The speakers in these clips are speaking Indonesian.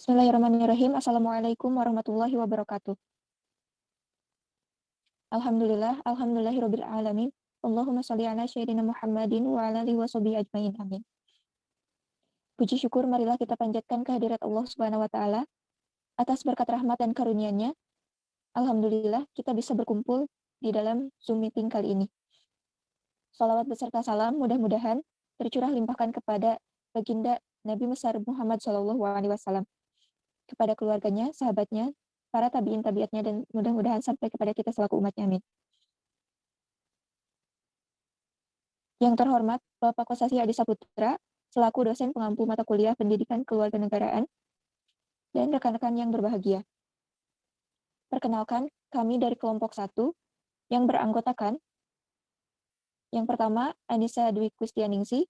Bismillahirrahmanirrahim. Assalamualaikum warahmatullahi wabarakatuh. Alhamdulillahirabbil alamin. Allahumma shalli ala sayyidina Muhammadin wa ala alihi washabihi ajmain. Amin. Puji syukur marilah kita panjatkan kehadirat Allah Subhanahu wa taala atas berkat rahmat dan karunia-Nya. Alhamdulillah kita bisa berkumpul di dalam Zoom meeting kali ini. Salawat beserta salam mudah-mudahan tercurah limpahkan kepada baginda Nabi besar Muhammad SAW, kepada keluarganya, sahabatnya, para tabiin tabiatnya, dan mudah-mudahan sampai kepada kita selaku umatnya. Amin. Yang terhormat Bapak Kosasi Adi Saputra, selaku dosen pengampu mata kuliah Pendidikan Kewarganegaraan, dan rekan-rekan yang berbahagia. Perkenalkan, kami dari kelompok 1 yang beranggotakan yang pertama, Anissa Dwi Kustianingsih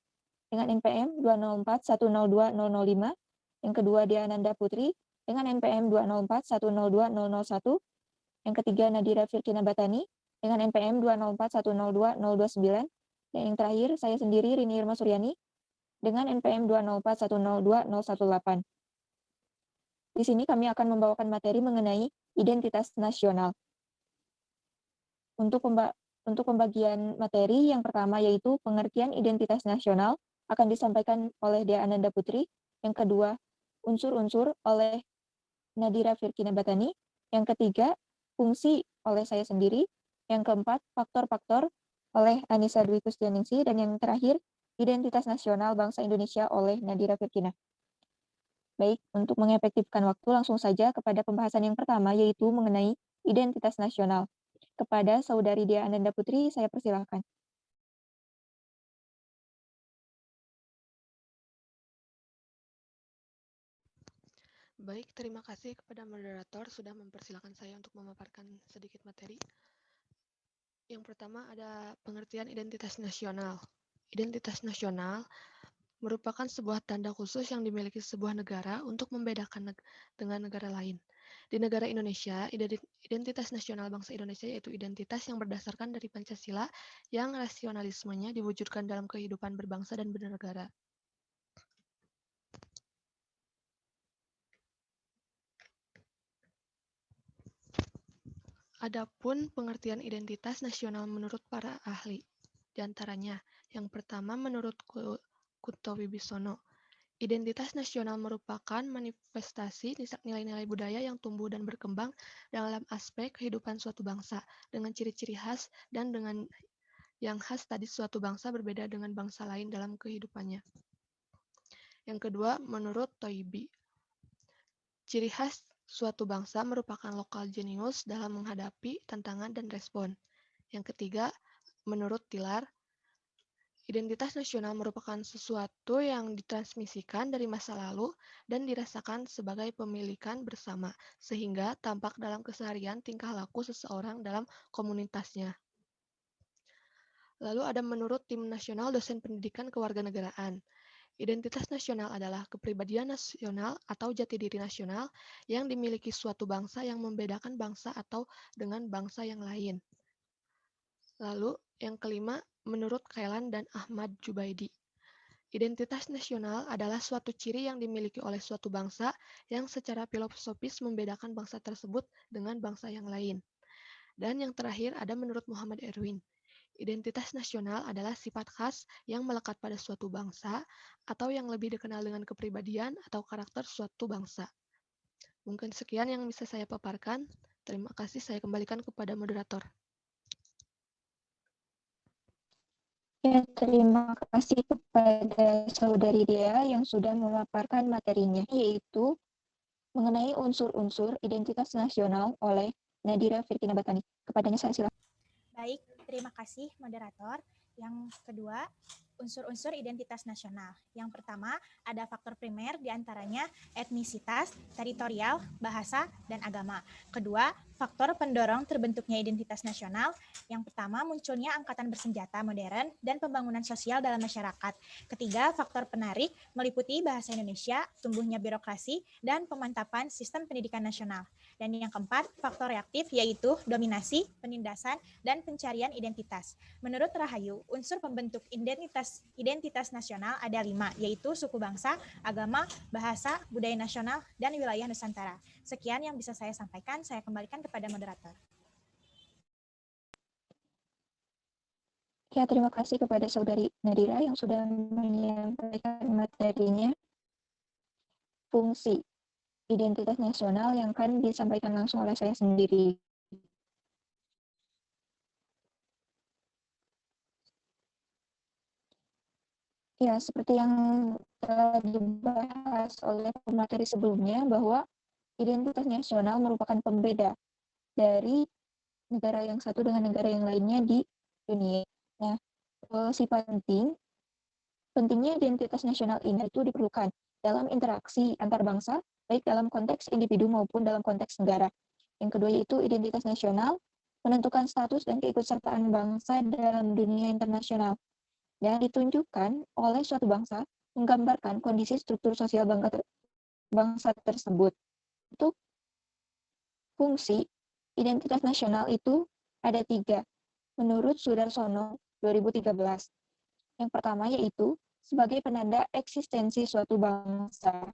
dengan NPM 204102005, yang kedua Diananda Putri dengan NPM 204102001, yang ketiga Nadira Firkina Batani dengan NPM 204102029, dan yang terakhir saya sendiri Rini Irma Suryani dengan NPM 204102018. Di sini kami akan membawakan materi mengenai identitas nasional. Untuk pembagian materi yang pertama yaitu pengertian identitas nasional akan disampaikan oleh Dea Ananda Putri, yang kedua unsur-unsur oleh Nadira Firkina Batani, yang ketiga fungsi oleh saya sendiri, yang keempat faktor-faktor oleh Anissa Dwi Kustianingsih, dan yang terakhir identitas nasional bangsa Indonesia oleh Nadira Firkina. Baik, untuk mengefektifkan waktu langsung saja kepada pembahasan yang pertama yaitu mengenai identitas nasional. Kepada Saudari Dea Ananda Putri, saya persilahkan. Baik, terima kasih kepada moderator sudah mempersilakan saya untuk memaparkan sedikit materi. Yang pertama ada pengertian identitas nasional. Identitas nasional merupakan sebuah tanda khusus yang dimiliki sebuah negara untuk membedakan dengan negara lain. Di negara Indonesia, identitas nasional bangsa Indonesia yaitu identitas yang berdasarkan dari Pancasila yang rasionalismenya diwujudkan dalam kehidupan berbangsa dan bernegara. Adapun pengertian identitas nasional menurut para ahli, di antaranya yang pertama menurut Kunto Wibisono, identitas nasional merupakan manifestasi nilai-nilai budaya yang tumbuh dan berkembang dalam aspek kehidupan suatu bangsa dengan ciri-ciri khas dan dengan yang khas tadi suatu bangsa berbeda dengan bangsa lain dalam kehidupannya. Yang kedua, menurut Toibi, ciri khas suatu bangsa merupakan lokal jenius dalam menghadapi tantangan dan respon. Yang ketiga, menurut Tilar, identitas nasional merupakan sesuatu yang ditransmisikan dari masa lalu dan dirasakan sebagai pemilikan bersama, sehingga tampak dalam keseharian tingkah laku seseorang dalam komunitasnya. Lalu ada menurut Tim Nasional Dosen Pendidikan Kewarganegaraan. Identitas nasional adalah kepribadian nasional atau jati diri nasional yang dimiliki suatu bangsa yang membedakan bangsa atau dengan bangsa yang lain. Lalu yang kelima, menurut Kailan dan Ahmad Jubaidi, identitas nasional adalah suatu ciri yang dimiliki oleh suatu bangsa yang secara filosofis membedakan bangsa tersebut dengan bangsa yang lain. Dan yang terakhir ada menurut Muhammad Erwin, identitas nasional adalah sifat khas yang melekat pada suatu bangsa atau yang lebih dikenal dengan kepribadian atau karakter suatu bangsa. Mungkin sekian yang bisa saya paparkan. Terima kasih, saya kembalikan kepada moderator. Ya, terima kasih kepada Saudari Dea yang sudah memaparkan materinya, yaitu mengenai unsur-unsur identitas nasional oleh Nadira Firkina Batani. Kepadanya saya silakan. Baik, terima kasih moderator. Yang kedua, unsur-unsur identitas nasional. Yang pertama, ada faktor primer diantaranya etnisitas, teritorial, bahasa, dan agama. Kedua, faktor pendorong terbentuknya identitas nasional. Yang pertama, munculnya angkatan bersenjata modern dan pembangunan sosial dalam masyarakat. Ketiga, faktor penarik meliputi bahasa Indonesia, tumbuhnya birokrasi, dan pemantapan sistem pendidikan nasional. Dan yang keempat, faktor reaktif yaitu dominasi, penindasan, dan pencarian identitas. Menurut Rahayu, unsur pembentuk identitas nasional ada 5, yaitu suku bangsa, agama, bahasa, budaya nasional, dan wilayah Nusantara. Sekian yang bisa saya sampaikan, saya kembalikan kepada moderator. Ya, terima kasih kepada Saudari Nadira yang sudah menyampaikan materinya. Fungsi identitas nasional yang akan disampaikan langsung oleh saya sendiri. Ya, seperti yang telah dibahas oleh pemateri sebelumnya, bahwa identitas nasional merupakan pembeda dari negara yang satu dengan negara yang lainnya di dunia. Nah, sifat pentingnya identitas nasional ini itu diperlukan dalam interaksi antar bangsa, baik dalam konteks individu maupun dalam konteks negara. Yang kedua yaitu identitas nasional menentukan status dan keikutsertaan bangsa dalam dunia internasional, dan ditunjukkan oleh suatu bangsa menggambarkan kondisi struktur sosial bangsa tersebut. Untuk fungsi identitas nasional itu ada 3, menurut Sudarsono 2013. Yang pertama yaitu sebagai penanda eksistensi suatu bangsa.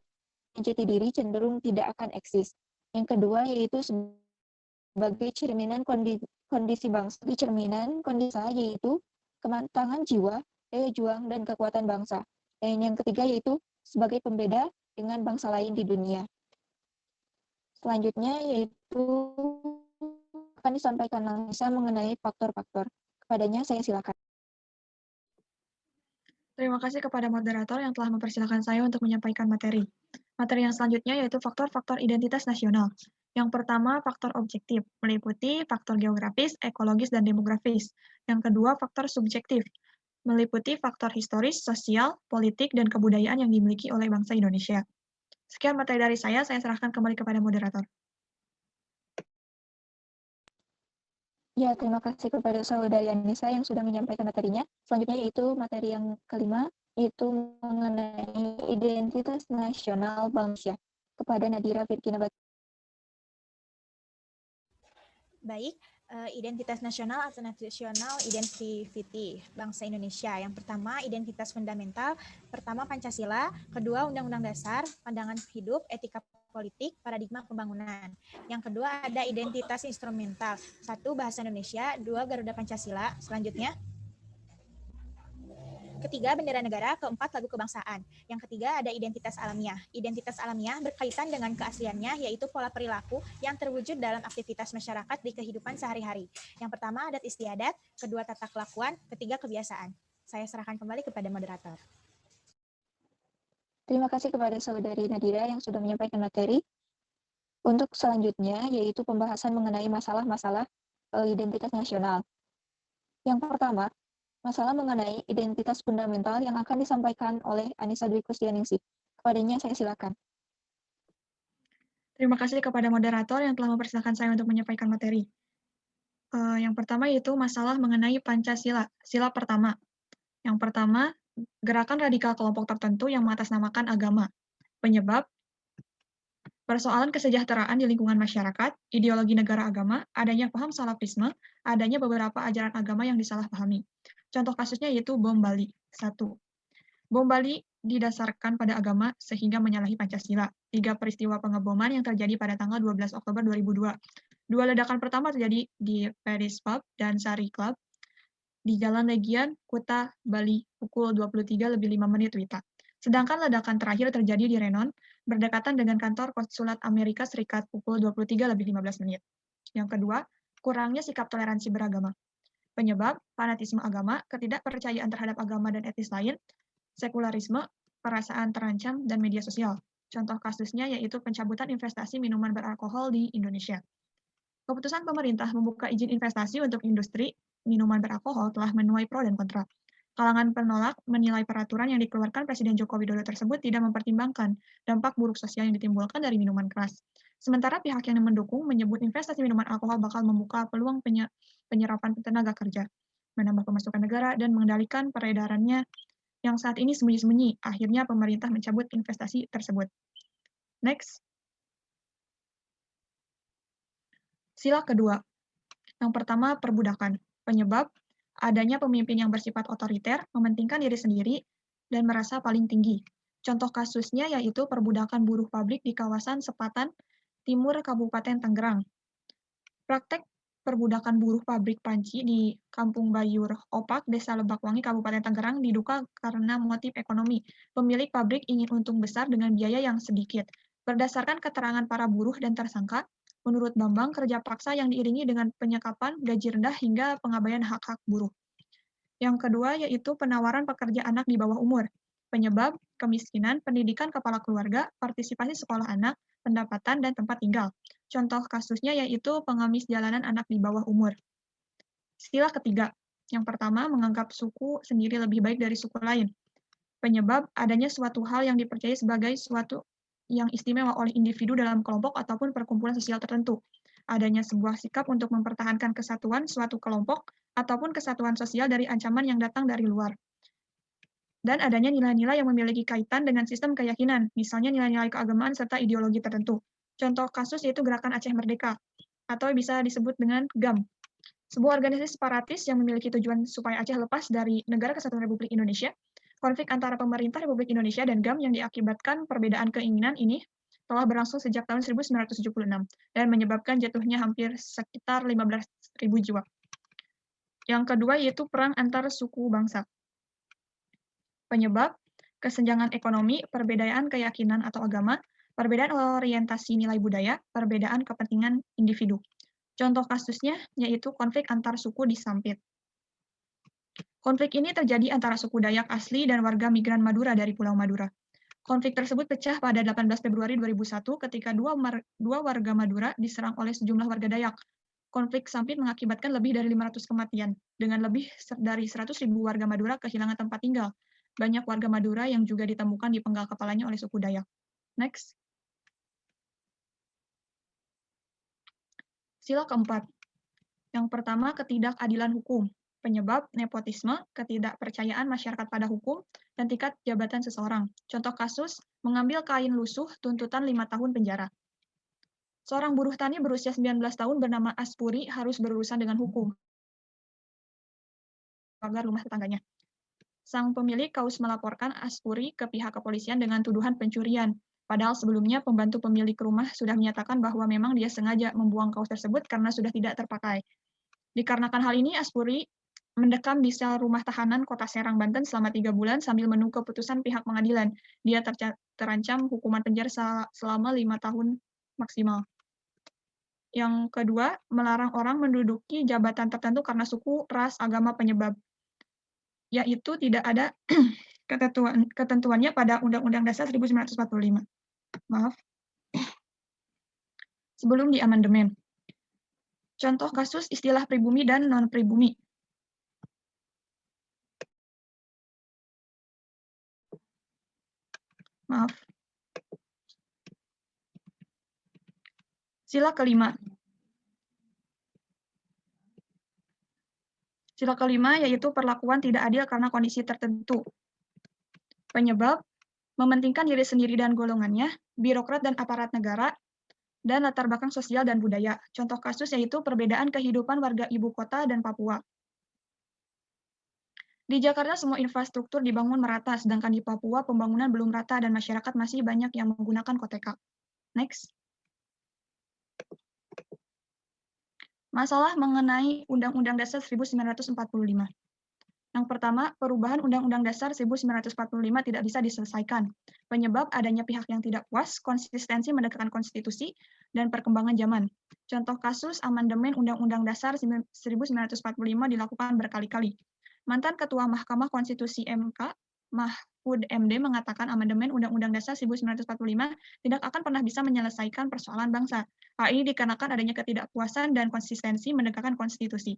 Jati diri cenderung tidak akan eksis. Yang kedua yaitu sebagai cerminan kondisi bangsa. Cerminan kondisi yaitu kematangan jiwa, daya juang, dan kekuatan bangsa. Dan yang ketiga yaitu sebagai pembeda dengan bangsa lain di dunia. Selanjutnya yaitu akan disampaikan Nisa mengenai faktor-faktor. Kepadanya saya silakan. Terima kasih kepada moderator yang telah mempersilahkan saya untuk menyampaikan materi. Materi yang selanjutnya yaitu faktor-faktor identitas nasional. Yang pertama, faktor objektif, meliputi faktor geografis, ekologis, dan demografis. Yang kedua, faktor subjektif, meliputi faktor historis, sosial, politik, dan kebudayaan yang dimiliki oleh bangsa Indonesia. Sekian materi dari saya serahkan kembali kepada moderator. Ya, terima kasih kepada Saudari Anissa yang sudah menyampaikan materinya. Selanjutnya yaitu materi yang kelima, yaitu mengenai identitas nasional bangsa. Kepada Nadira Firkina. Baik, identitas nasional atau national identity bangsa Indonesia. Yang pertama, identitas fundamental. Pertama, Pancasila. Kedua, Undang-Undang Dasar, pandangan hidup, etika politik, paradigma pembangunan. Yang kedua, ada identitas instrumental. 1, bahasa Indonesia. 2, Garuda Pancasila. Selanjutnya, ketiga, bendera negara. Keempat, lagu kebangsaan. Yang ketiga, ada identitas alamiah. Identitas alamiah berkaitan dengan keasliannya, yaitu pola perilaku yang terwujud dalam aktivitas masyarakat di kehidupan sehari-hari. Yang pertama, adat istiadat. Kedua, tata kelakuan. Ketiga, kebiasaan. Saya serahkan kembali kepada moderator. Terima kasih kepada Saudari Nadira yang sudah menyampaikan materi. Untuk selanjutnya, yaitu pembahasan mengenai masalah-masalah identitas nasional. Yang pertama, masalah mengenai identitas fundamental yang akan disampaikan oleh Anissa Dwi Kusdianingsih. Kepadanya saya silakan. Terima kasih kepada moderator yang telah mempersilahkan saya untuk menyampaikan materi. Yang pertama yaitu masalah mengenai Pancasila, sila pertama. Yang pertama, gerakan radikal kelompok tertentu yang mengatasnamakan agama. Penyebab, persoalan kesejahteraan di lingkungan masyarakat, ideologi negara agama, adanya paham salafisme, adanya beberapa ajaran agama yang disalahpahami. Contoh kasusnya yaitu bom Bali. 1. Bom Bali didasarkan pada agama sehingga menyalahi Pancasila. 3 peristiwa pengeboman yang terjadi pada tanggal 12 Oktober 2002. 2 ledakan pertama terjadi di Paris Pub dan Sari Club di Jalan Legian, Kuta, Bali, pukul 23:05 WITA. Sedangkan ledakan terakhir terjadi di Renon, berdekatan dengan kantor Konsulat Amerika Serikat pukul 23:15. Yang kedua, kurangnya sikap toleransi beragama. Penyebab, fanatisme agama, ketidakpercayaan terhadap agama dan etnis lain, sekularisme, perasaan terancam, dan media sosial. Contoh kasusnya yaitu pencabutan investasi minuman beralkohol di Indonesia. Keputusan pemerintah membuka izin investasi untuk industri minuman beralkohol telah menuai pro dan kontra. Kalangan penolak menilai peraturan yang dikeluarkan Presiden Joko Widodo tersebut tidak mempertimbangkan dampak buruk sosial yang ditimbulkan dari minuman keras. Sementara pihak yang mendukung menyebut investasi minuman alkohol bakal membuka peluang penyerapan tenaga kerja, menambah pemasukan negara, dan mengendalikan peredarannya yang saat ini sembunyi-sembunyi. Akhirnya pemerintah mencabut investasi tersebut. Next. Sila kedua. Yang pertama, perbudakan. Penyebab adanya pemimpin yang bersifat otoriter, mementingkan diri sendiri, dan merasa paling tinggi. Contoh kasusnya yaitu perbudakan buruh pabrik di kawasan Sepatan Timur Kabupaten Tangerang. Praktek perbudakan buruh pabrik panci di Kampung Bayur Opak, Desa Lebakwangi, Kabupaten Tangerang diduga karena motif ekonomi. Pemilik pabrik ingin untung besar dengan biaya yang sedikit. Berdasarkan keterangan para buruh dan tersangka, menurut Bambang, kerja paksa yang diiringi dengan penyekapan, gaji rendah, hingga pengabaian hak-hak buruh. Yang kedua yaitu penawaran pekerja anak di bawah umur. Penyebab kemiskinan, pendidikan kepala keluarga, partisipasi sekolah anak, pendapatan, dan tempat tinggal. Contoh kasusnya yaitu pengemis jalanan anak di bawah umur. Sila ketiga. Yang pertama, menganggap suku sendiri lebih baik dari suku lain. Penyebab adanya suatu hal yang dipercaya sebagai suatu yang istimewa oleh individu dalam kelompok ataupun perkumpulan sosial tertentu. Adanya sebuah sikap untuk mempertahankan kesatuan suatu kelompok ataupun kesatuan sosial dari ancaman yang datang dari luar. Dan adanya nilai-nilai yang memiliki kaitan dengan sistem keyakinan, misalnya nilai-nilai keagamaan serta ideologi tertentu. Contoh kasus yaitu Gerakan Aceh Merdeka, atau bisa disebut dengan GAM. Sebuah organisasi separatis yang memiliki tujuan supaya Aceh lepas dari Negara Kesatuan Republik Indonesia. Konflik antara pemerintah Republik Indonesia dan GAM yang diakibatkan perbedaan keinginan ini telah berlangsung sejak tahun 1976 dan menyebabkan jatuhnya hampir sekitar 15.000 jiwa. Yang kedua yaitu perang antar suku bangsa. Penyebab kesenjangan ekonomi, perbedaan keyakinan atau agama, perbedaan orientasi nilai budaya, perbedaan kepentingan individu. Contoh kasusnya yaitu konflik antar suku di Sampit. Konflik ini terjadi antara suku Dayak asli dan warga migran Madura dari Pulau Madura. Konflik tersebut pecah pada 18 Februari 2001 ketika dua warga Madura diserang oleh sejumlah warga Dayak. Konflik Sampit mengakibatkan lebih dari 500 kematian, dengan lebih dari 100.000 warga Madura kehilangan tempat tinggal. Banyak warga Madura yang juga ditemukan di penggal kepalanya oleh suku Dayak. Next. Sila keempat. Yang pertama, ketidakadilan hukum. Penyebab nepotisme, ketidakpercayaan masyarakat pada hukum, dan tingkat jabatan seseorang. Contoh kasus, mengambil kain lusuh, tuntutan 5 tahun penjara. Seorang buruh tani berusia 19 tahun bernama Aspuri harus berurusan dengan hukum agar rumah tetangganya. Sang pemilik kaus melaporkan Aspuri ke pihak kepolisian dengan tuduhan pencurian. Padahal sebelumnya pembantu pemilik rumah sudah menyatakan bahwa memang dia sengaja membuang kaos tersebut karena sudah tidak terpakai. Dikarenakan hal ini, Aspuri mendekam di sel rumah tahanan Kota Serang, Banten selama 3 bulan sambil menunggu keputusan pihak pengadilan. Dia terancam hukuman penjara selama 5 tahun maksimal. Yang kedua, melarang orang menduduki jabatan tertentu karena suku, ras, agama, penyebab. Yaitu tidak ada ketentuannya pada Undang-Undang Dasar 1945. Maaf. Sebelum diamandemen. Contoh kasus istilah pribumi dan non-pribumi. Maaf. Sila kelima. Sila kelima yaitu perlakuan tidak adil karena kondisi tertentu. Penyebab mementingkan diri sendiri dan golongannya, birokrat dan aparat negara, dan latar belakang sosial dan budaya. Contoh kasus yaitu perbedaan kehidupan warga ibu kota dan Papua. Di Jakarta semua infrastruktur dibangun merata, sedangkan di Papua pembangunan belum rata dan masyarakat masih banyak yang menggunakan koteka. Next. Masalah mengenai Undang-Undang Dasar 1945. Yang pertama, perubahan Undang-Undang Dasar 1945 tidak bisa diselesaikan. Penyebab adanya pihak yang tidak puas, konsistensi mendekatkan konstitusi, dan perkembangan zaman. Contoh kasus amandemen Undang-Undang Dasar 1945 dilakukan berkali-kali. Mantan Ketua Mahkamah Konstitusi MK, Mahfud MD mengatakan amandemen Undang-Undang Dasar 1945 tidak akan pernah bisa menyelesaikan persoalan bangsa. Hal ini dikarenakan adanya ketidakpuasan dan konsistensi menegakkan konstitusi.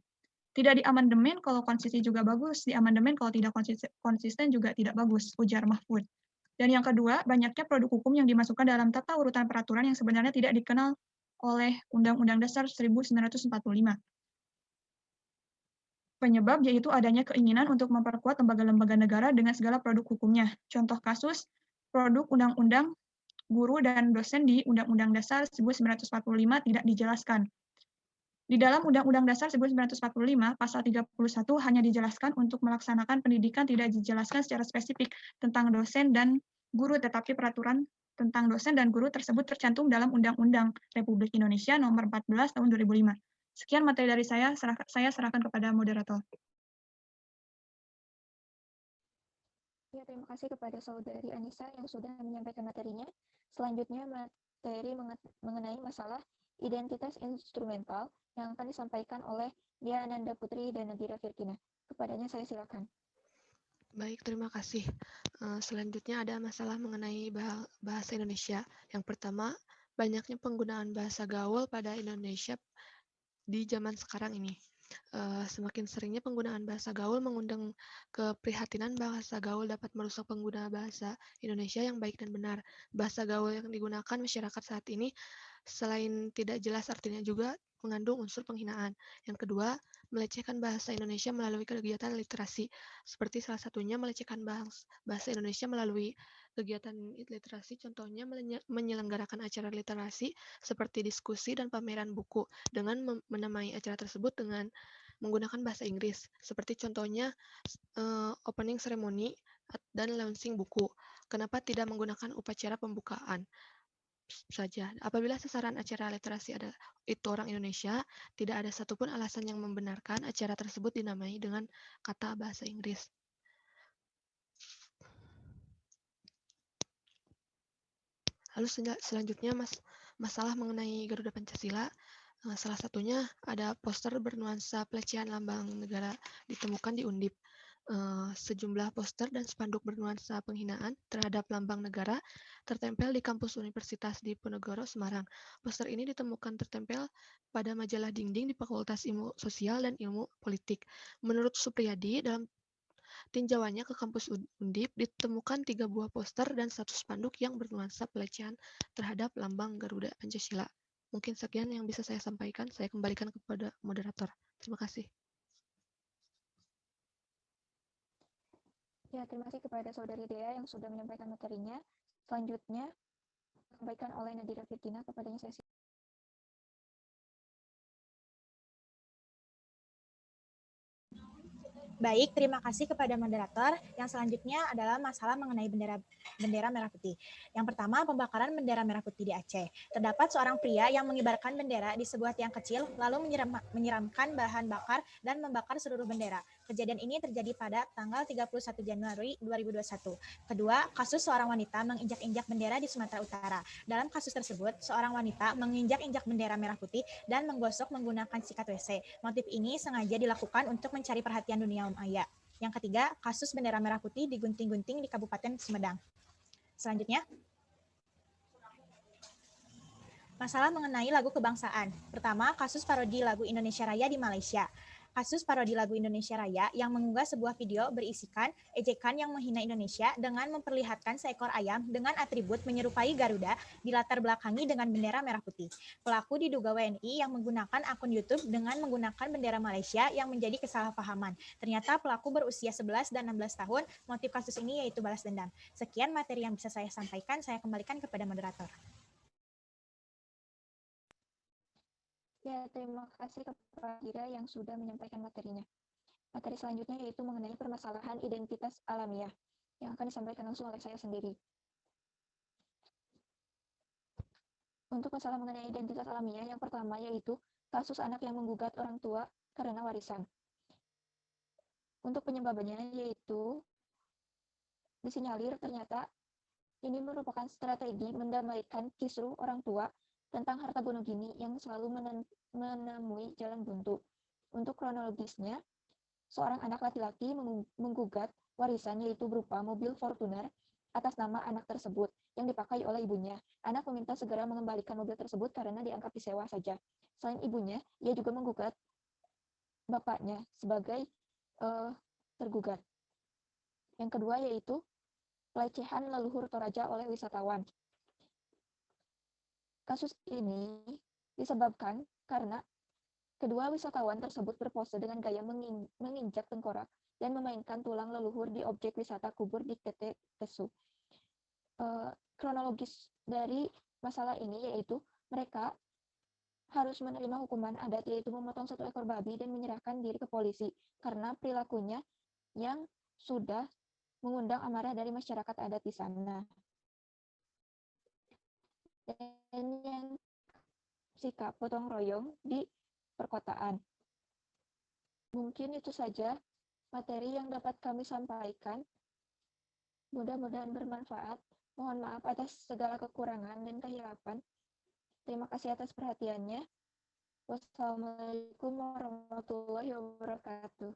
Tidak diamandemen kalau konsisten juga bagus, diamandemen kalau tidak konsisten juga tidak bagus, ujar Mahfud. Dan yang kedua, banyaknya produk hukum yang dimasukkan dalam tata urutan peraturan yang sebenarnya tidak dikenal oleh Undang-Undang Dasar 1945. Penyebab yaitu adanya keinginan untuk memperkuat lembaga-lembaga negara dengan segala produk hukumnya. Contoh kasus, produk undang-undang guru dan dosen di Undang-Undang Dasar 1945 tidak dijelaskan. Di dalam Undang-Undang Dasar 1945, pasal 31 hanya dijelaskan untuk melaksanakan pendidikan, tidak dijelaskan secara spesifik tentang dosen dan guru, tetapi peraturan tentang dosen dan guru tersebut tercantum dalam Undang-Undang Republik Indonesia Nomor 14 Tahun 2005. Sekian materi dari saya serahkan kepada moderator. Ya, terima kasih kepada Saudari Anissa yang sudah menyampaikan materinya. Selanjutnya materi mengenai masalah identitas instrumental yang akan disampaikan oleh Dia Ananda Putri dan Nadira Firkina. Kepadanya saya silakan. Baik, terima kasih. Selanjutnya ada masalah mengenai bahasa Indonesia. Yang pertama, banyaknya penggunaan bahasa gaul pada Indonesia di zaman sekarang ini. Semakin seringnya penggunaan bahasa gaul mengundang keprihatinan bahasa gaul dapat merusak pengguna bahasa Indonesia yang baik dan benar. Bahasa gaul yang digunakan masyarakat saat ini selain tidak jelas artinya juga mengandung unsur penghinaan. Yang kedua, melecehkan bahasa Indonesia melalui kegiatan literasi, seperti salah satunya melecehkan bahasa Indonesia melalui kegiatan literasi, contohnya menyelenggarakan acara literasi seperti diskusi dan pameran buku dengan menamai acara tersebut dengan menggunakan bahasa Inggris, seperti contohnya opening ceremony dan launching buku. Kenapa tidak menggunakan upacara pembukaan saja? Apabila sasaran acara literasi itu orang Indonesia, tidak ada satupun alasan yang membenarkan acara tersebut dinamai dengan kata bahasa Inggris. Lalu selanjutnya masalah mengenai Garuda Pancasila. Salah satunya ada poster bernuansa pelecehan lambang negara ditemukan di Undip. Sejumlah poster dan spanduk bernuansa penghinaan terhadap lambang negara tertempel di kampus Universitas Diponegoro, Semarang. Poster ini ditemukan tertempel pada majalah dinding di Fakultas Ilmu Sosial dan Ilmu Politik. Menurut Supriyadi, dalam tinjauannya ke kampus Undip ditemukan 3 buah poster dan 1 spanduk yang bernuansa pelecehan terhadap lambang Garuda Pancasila. Mungkin sekian yang bisa saya sampaikan. Saya kembalikan kepada moderator. Terima kasih. Ya, terima kasih kepada Saudari Dea yang sudah menyampaikan materinya. Selanjutnya, disampaikan oleh Nadira Firkina. Kepadanya saya silakan. Baik, terima kasih kepada moderator. Yang selanjutnya adalah masalah mengenai bendera merah putih. Yang pertama, pembakaran bendera merah putih di Aceh. Terdapat seorang pria yang mengibarkan bendera di sebuah tiang kecil, lalu menyiramkan bahan bakar dan membakar seluruh bendera. Kejadian ini terjadi pada tanggal 31 Januari 2021. Kedua, kasus seorang wanita menginjak-injak bendera di Sumatera Utara. Dalam kasus tersebut, seorang wanita menginjak-injak bendera merah putih dan menggosok menggunakan sikat WC. Motif ini sengaja dilakukan untuk mencari perhatian dunia maya. Yang ketiga, kasus bendera merah putih digunting-gunting di Kabupaten Sumedang. Selanjutnya, masalah mengenai lagu kebangsaan. Pertama, kasus parodi lagu Indonesia Raya di Malaysia. Kasus parodi lagu Indonesia Raya yang mengunggah sebuah video berisikan ejekan yang menghina Indonesia dengan memperlihatkan seekor ayam dengan atribut menyerupai Garuda dilatar belakangi dengan bendera merah putih. Pelaku diduga WNI yang menggunakan akun YouTube dengan menggunakan bendera Malaysia yang menjadi kesalahpahaman. Ternyata pelaku berusia 11 dan 16 tahun. Motif kasus ini yaitu balas dendam. Sekian materi yang bisa saya sampaikan. Saya kembalikan kepada moderator. Ya, terima kasih kepada Nadira yang sudah menyampaikan materinya. Materi selanjutnya yaitu mengenai permasalahan identitas alamiah yang akan disampaikan langsung oleh saya sendiri. Untuk masalah mengenai identitas alamiah, yang pertama yaitu kasus anak yang menggugat orang tua karena warisan. Untuk penyebabnya yaitu disinyalir ternyata ini merupakan strategi mendamaikan kisruh orang tua tentang harta gono gini yang selalu menemui jalan buntu. Untuk kronologisnya, seorang anak laki-laki menggugat warisan yaitu berupa mobil Fortuner atas nama anak tersebut yang dipakai oleh ibunya. Anak meminta segera mengembalikan mobil tersebut karena dianggap disewa saja. Selain ibunya, ia juga menggugat bapaknya sebagai tergugat. Yang kedua yaitu pelecehan leluhur Toraja oleh wisatawan. Kasus ini disebabkan karena kedua wisatawan tersebut berpose dengan gaya menginjak tengkorak dan memainkan tulang leluhur di objek wisata kubur di Tete Tesu. Kronologis dari masalah ini yaitu mereka harus menerima hukuman adat yaitu memotong 1 ekor babi dan menyerahkan diri ke polisi karena perilakunya yang sudah mengundang amarah dari masyarakat adat di sana. Dan yang sikap gotong royong di perkotaan. Mungkin itu saja materi yang dapat kami sampaikan. Mudah-mudahan bermanfaat. Mohon maaf atas segala kekurangan dan kehilapan. Terima kasih atas perhatiannya. Wassalamualaikum warahmatullahi wabarakatuh.